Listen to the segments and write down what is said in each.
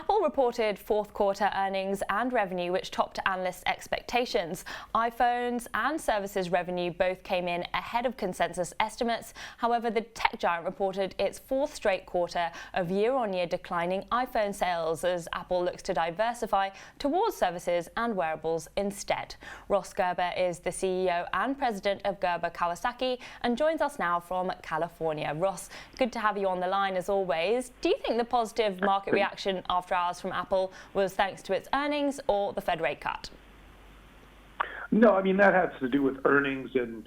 Apple reported fourth quarter earnings and revenue which topped analyst expectations. iPhones and services revenue both came in ahead of consensus estimates. However, the tech giant reported its fourth straight quarter of year-on-year declining iPhone sales as Apple looks to diversify towards services and wearables instead. Ross Gerber is the CEO and president of Gerber Kawasaki and joins us now from California. Ross, good to have you on the line as always. Do you think the positive market reaction after hours from Apple was thanks to its earnings or the Fed rate cut? No, I mean, that has to do with earnings and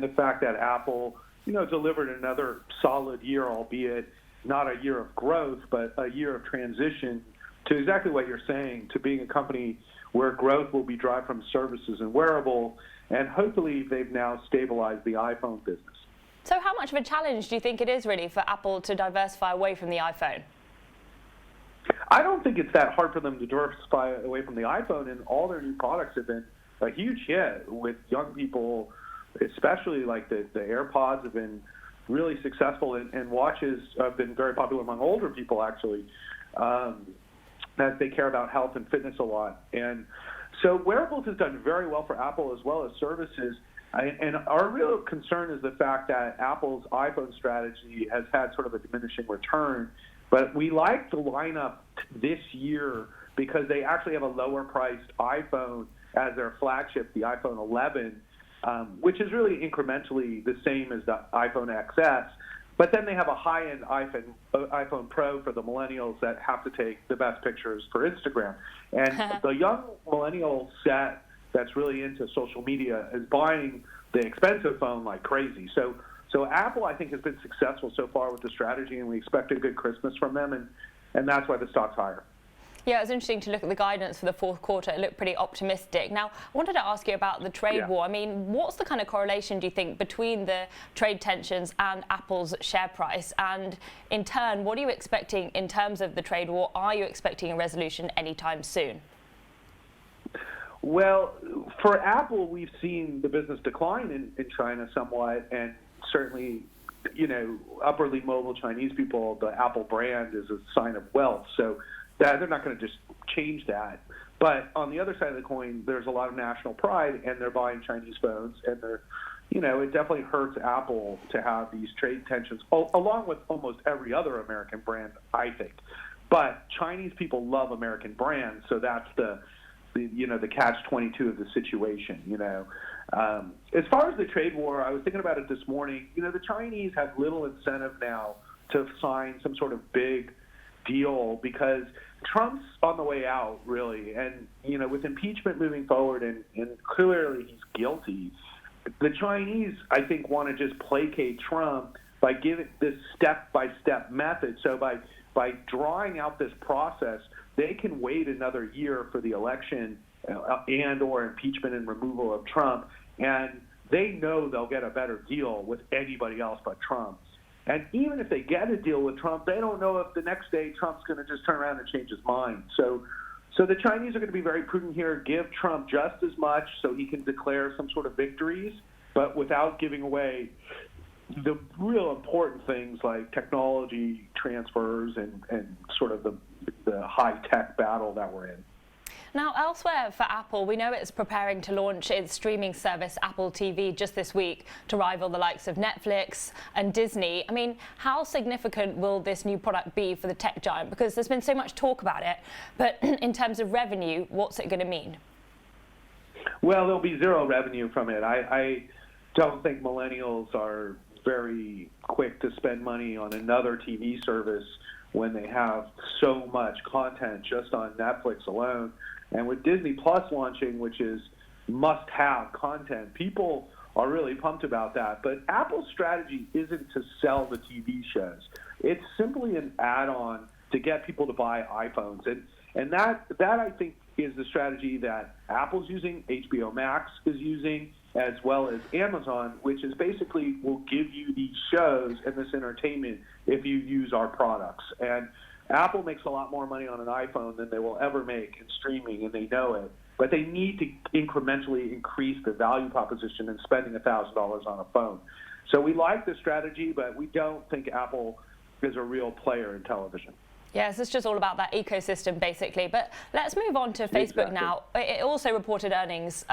the fact that Apple, delivered another solid year, albeit not a year of growth, but a year of transition to exactly what you're saying, to being a company where growth will be derived from services and wearable, and hopefully they've now stabilized the iPhone business. So how much of a challenge do you think it is really for Apple to diversify away from the iPhone? I don't think it's that hard for them to diversify away from the iPhone, and all their new products have been a huge hit with young people, especially like the AirPods have been really successful, and watches have been very popular among older people actually, that they care about health and fitness a lot. And so wearables has done very well for Apple as well as services. And our real concern is the fact that Apple's iPhone strategy has had sort of a diminishing return. But we like the lineup this year because they actually have a lower priced iPhone as their flagship, the iPhone 11, which is really incrementally the same as the iPhone XS. But then they have a high-end iPhone Pro for the millennials that have to take the best pictures for Instagram. And the young millennial set that's really into social media is buying the expensive phone like crazy. So Apple, I think, has been successful so far with the strategy, and we expect a good Christmas from them, and that's why the stock's higher. Yeah, it was interesting to look at the guidance for the fourth quarter. It looked pretty optimistic. Now, I wanted to ask you about the trade war. I mean, what's the kind of correlation, do you think, between the trade tensions and Apple's share price? And in turn, what are you expecting in terms of the trade war? Are you expecting a resolution anytime soon? Well, for Apple, we've seen the business decline in China somewhat, and certainly, upwardly mobile Chinese people, the Apple brand is a sign of wealth. So they're not going to just change that. But on the other side of the coin, there's a lot of national pride, and they're buying Chinese phones, and it definitely hurts Apple to have these trade tensions, along with almost every other American brand, I think. But Chinese people love American brands, so that's the catch-22 of the situation. As far as the trade war, I was thinking about it this morning. The Chinese have little incentive now to sign some sort of big deal because Trump's on the way out, really, and with impeachment moving forward, and clearly he's guilty. The Chinese, I think, want to just placate Trump by giving this step-by-step method. So by drawing out this process, they can wait another year for the election and/or impeachment and removal of Trump, and they know they'll get a better deal with anybody else but Trump. And even if they get a deal with Trump, they don't know if the next day Trump's going to just turn around and change his mind. So the Chinese are going to be very prudent here, give Trump just as much so he can declare some sort of victories, but without giving away the real important things like technology transfers and sort of the high-tech battle that we're in. Now, elsewhere for Apple, we know it's preparing to launch its streaming service, Apple TV, just this week to rival the likes of Netflix and Disney. I mean, how significant will this new product be for the tech giant? Because there's been so much talk about it, but in terms of revenue, what's it going to mean? Well, there'll be zero revenue from it. I don't think millennials are very quick to spend money on another TV service when they have so much content just on Netflix alone. And with Disney Plus launching, which is must-have content, people are really pumped about that. But Apple's strategy isn't to sell the TV shows. It's simply an add-on to get people to buy iPhones. And that I think, is the strategy that Apple's using, HBO Max is using, as well as Amazon, which is basically will give you these shows and this entertainment if you use our products. And Apple makes a lot more money on an iPhone than they will ever make in streaming, and they know it. But they need to incrementally increase the value proposition in spending $1,000 on a phone. So we like the strategy, but we don't think Apple is a real player in television. Yes, it's just all about that ecosystem, basically. But let's move on to Facebook now. It also reported earnings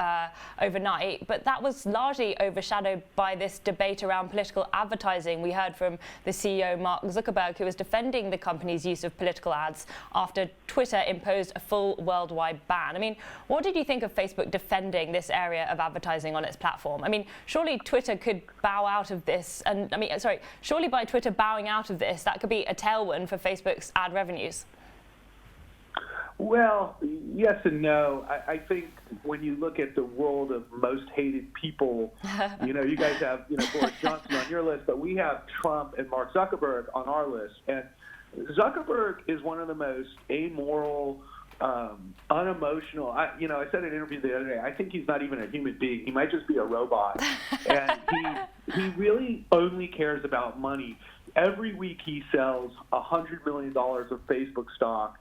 overnight, but that was largely overshadowed by this debate around political advertising. We heard from the CEO, Mark Zuckerberg, who was defending the company's use of political ads after Twitter imposed a full worldwide ban. I mean, what did you think of Facebook defending this area of advertising on its platform? I mean, surely Twitter could bow out of this, and surely by Twitter bowing out of this, that could be a tailwind for Facebook's ad revenues? Well, yes and no. I think when you look at the world of most hated people, you guys have Boris Johnson on your list, but we have Trump and Mark Zuckerberg on our list. And Zuckerberg is one of the most amoral, unemotional. I said in an interview the other day, I think he's not even a human being. He might just be a robot. And he really only cares about money. Every week he sells $100 million of Facebook stock.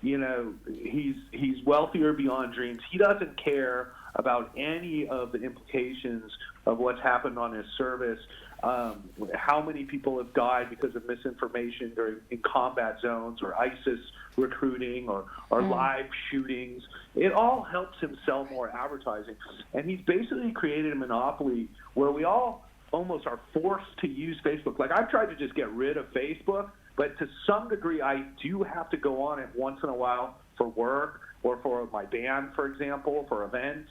He's wealthier beyond dreams. He doesn't care about any of the implications of what's happened on his service, how many people have died because of misinformation in combat zones or ISIS recruiting or live shootings. It all helps him sell more advertising. And he's basically created a monopoly where we all almost are forced to use Facebook. Like, I've tried to just get rid of Facebook, but to some degree, I do have to go on it once in a while for work or for my band, for example, for events.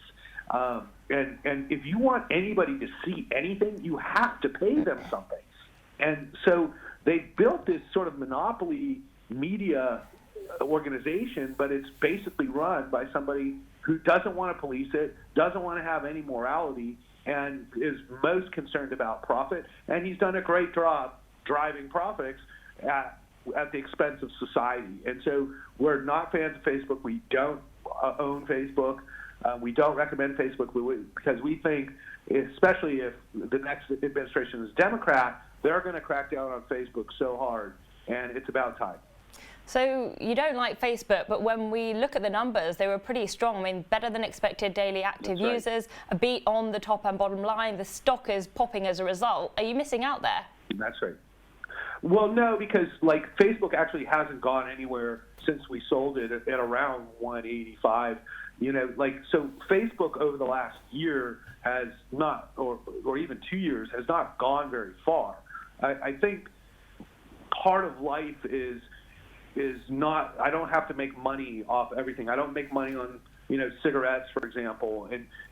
And if you want anybody to see anything, you have to pay them something. And so they built this sort of monopoly media organization, but it's basically run by somebody who doesn't want to police it, doesn't want to have any morality, and is most concerned about profit. And he's done a great job driving profits at the expense of society. And so we're not fans of Facebook. We don't own Facebook. We don't recommend Facebook because we think, especially if the next administration is Democrat, they're going to crack down on Facebook so hard, and it's about time. So you don't like Facebook, but when we look at the numbers, they were pretty strong. I mean, better than expected daily active users, a beat on the top and bottom line. The stock is popping as a result. Are you missing out there? That's right. Well, no, because Facebook actually hasn't gone anywhere since we sold it at around 185. So Facebook over the last year has not, or even 2 years, has not gone very far. I think part of life is not, I don't have to make money off everything. I don't make money on cigarettes, for example,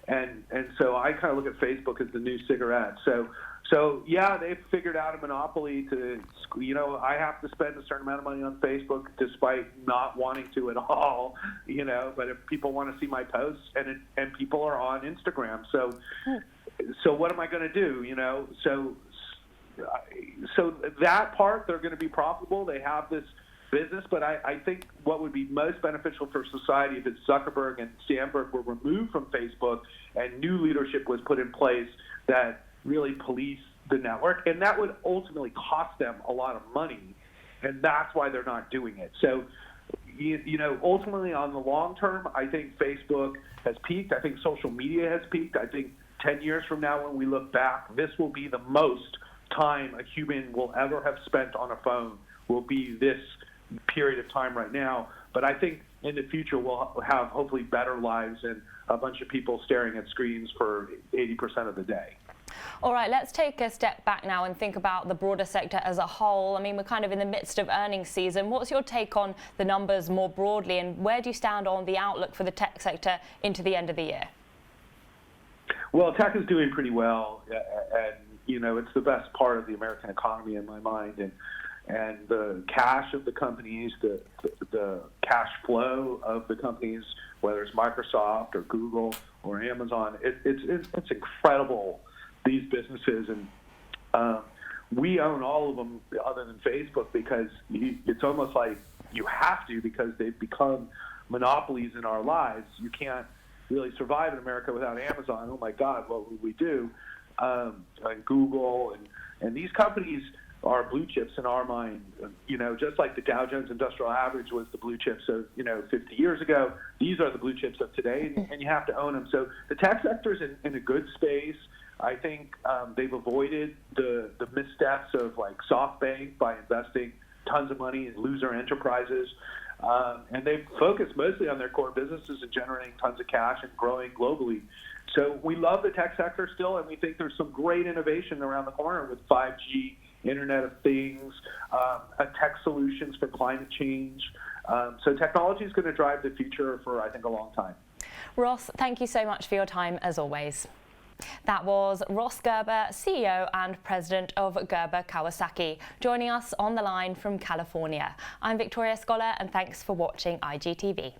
and so I kind of look at Facebook as the new cigarette. So yeah, they've figured out a monopoly to, I have to spend a certain amount of money on Facebook despite not wanting to at all, but if people want to see my posts and people are on Instagram, so what am I going to do, So that part, they're going to be profitable. They have this business, but I think what would be most beneficial for society if Zuckerberg and Sandberg were removed from Facebook and new leadership was put in place that really police the network, and that would ultimately cost them a lot of money, and that's why they're not doing it. So, ultimately on the long term, I think Facebook has peaked. I think social media has peaked. I think 10 years from now when we look back, this will be the most time a human will ever have spent on a phone will be this period of time right now. But I think in the future we'll have hopefully better lives and a bunch of people staring at screens for 80% of the day. All right, let's take a step back now and think about the broader sector as a whole. I mean, we're kind of in the midst of earnings season. What's your take on the numbers more broadly, and where do you stand on the outlook for the tech sector into the end of the year? Well, tech is doing pretty well, and it's the best part of the American economy in my mind, and the cash of the companies, the cash flow of the companies, whether it's Microsoft or Google or Amazon, it's incredible, these businesses, and we own all of them other than Facebook because it's almost like you have to, because they've become monopolies in our lives. You can't really survive in America without Amazon. Oh my God, what would we do? And Google and these companies are blue chips in our mind. Just like the Dow Jones Industrial Average was the blue chips of 50 years ago. These are the blue chips of today, and you have to own them. So the tech sector is in a good space. I think they've avoided the missteps of like SoftBank by investing tons of money in loser enterprises. And they focus mostly on their core businesses and generating tons of cash and growing globally. So we love the tech sector still, and we think there's some great innovation around the corner with 5G, Internet of Things, tech solutions for climate change. So technology is going to drive the future for, I think, a long time. Ross, thank you so much for your time, as always. That was Ross Gerber, CEO and President of Gerber Kawasaki, joining us on the line from California. I'm Victoria Scholar, and thanks for watching IGTV.